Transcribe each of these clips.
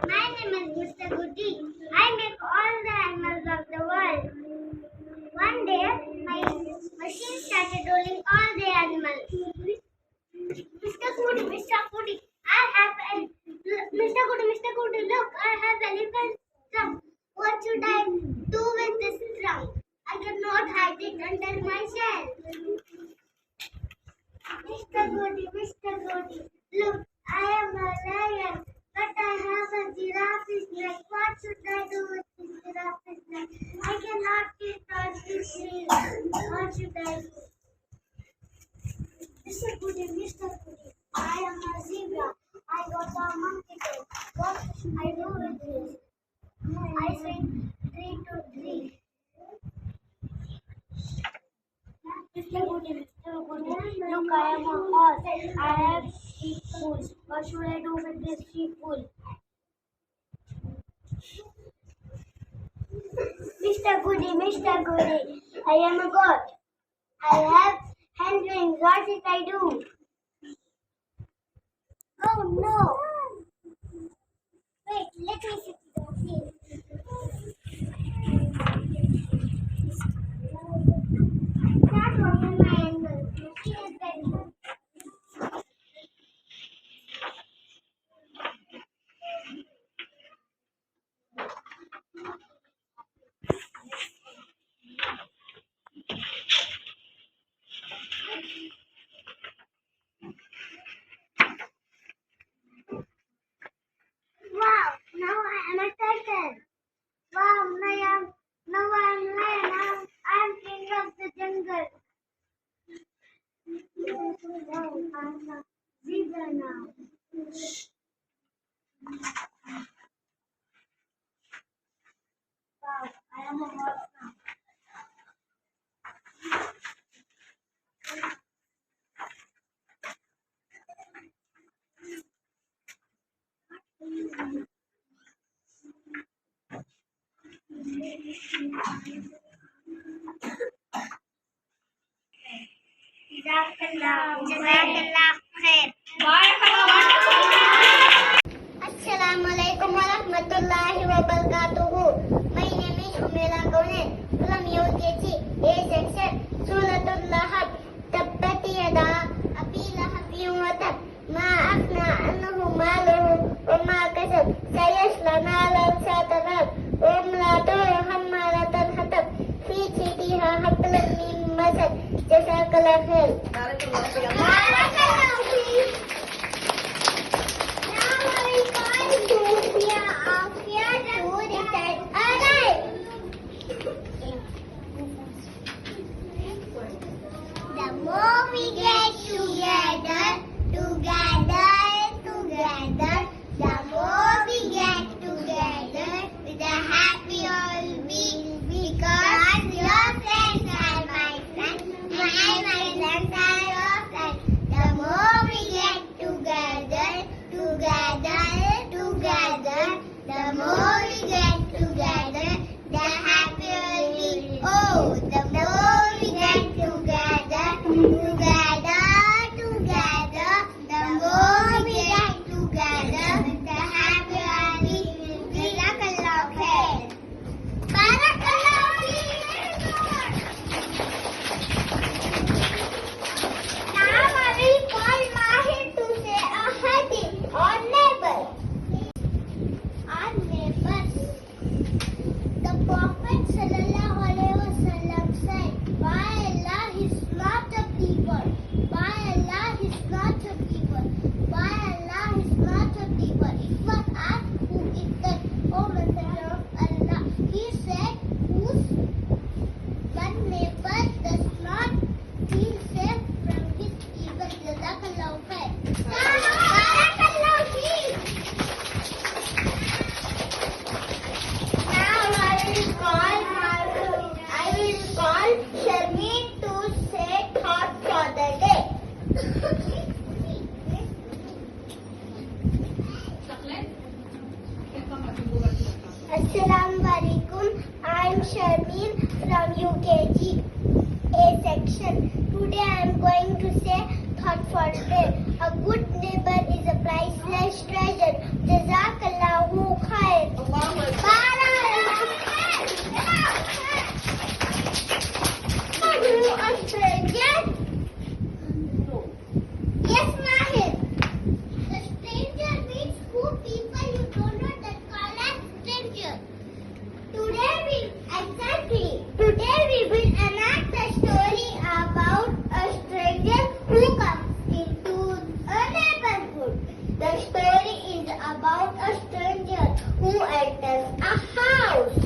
My name is Mr. Goody. I make all the animals of the world. One day, my machine started rolling all the animals. Mr. Goody, I have Mr. Goody, look, I have elephant trunk. What should I do with this trunk? I cannot hide it under my shell. Mr. Goody, look, I am a lion, but I have a giraffe's neck. What should I do with this giraffe's neck? I cannot get on this tree. What should I do? Mr. Goody, I am a zebra. I got a monkey tail. What should I do with this? I said tree to tree. Mr. Goody, look, I am a horse. I have sheep wool. What should I do with this sheep wool? Mr. Goody, I am a goat. I have hand wings. What should I do? Oh no! Wait, let me sit down. That was my animal. She is very good. Wow, now I am a turtle. Wow, now I am lion. I am king of the jungle. Wow, I am a zebra now. Wow, I am a horse now. Jazakallah khair. Assalamualaikum warahmatullahi wabarakatuh. My name is Humaira Gaunen from UKG A section. Suratul Lahab. Tabbat yada abi lahabin wa tab. Ma aghna anhu maluhu wa ma kasab. Sayasla naran zata lahab. Wa imra'atuhu hammalatal hatab. Fi jidha hablum min masad. Jazakallah khair. The more we get together, the more we get together, the happier we'll be. Because your friends are my friends, my friends are your friends. The more we get together, the more we get together, the happier we'll be. Oh, the more we get together, the more we get together, the happier we will be. Barakallah khair. Barakallah khair. Now I will call Mahir to say a hadith on neighbor. Our neighbors. The Prophet sallallahu alaihi wasallam said, "By Allah, He's not a people. By Allah, He's not a people. By Allah, He's not a people." It was asked, "Who is that, O Messenger of Allah?" He said, "Whose one neighbor does not feel safe from his evil." Jazakallahu khair. Barakallahu feek. Now I will call Sharmeen to say thoughts for the day. Assalamu alaikum. I am Sharmeen from UKG A section. Today I am going to say thought for the day. A good neighbor is a priceless treasure. Jazakallahu about a stranger who enters a house.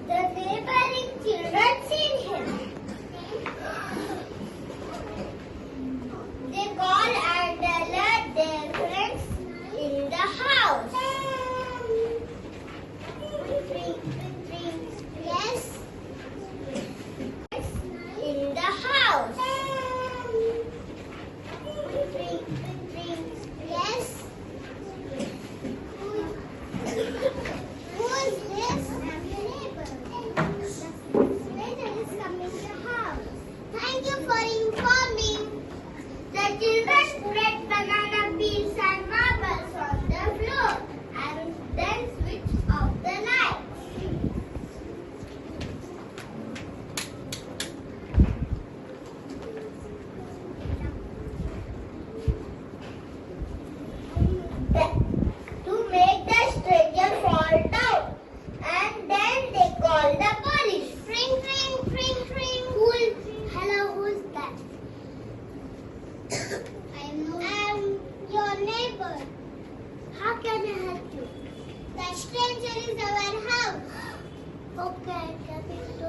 The neighboring children seen him. They call and alert their friends in the house. Yes. In the house. Yes. Who is this? I'm your neighbor. The stranger is coming to the house. Thank you for informing. The children spread banana peels and marbles on the floor and then switched off the lights. To make the stranger fall down, and then they call the police. Ring, ring, ring, ring. Hello, who's that? I'm your neighbor. How can I help you? The stranger is our house. Okay, get it to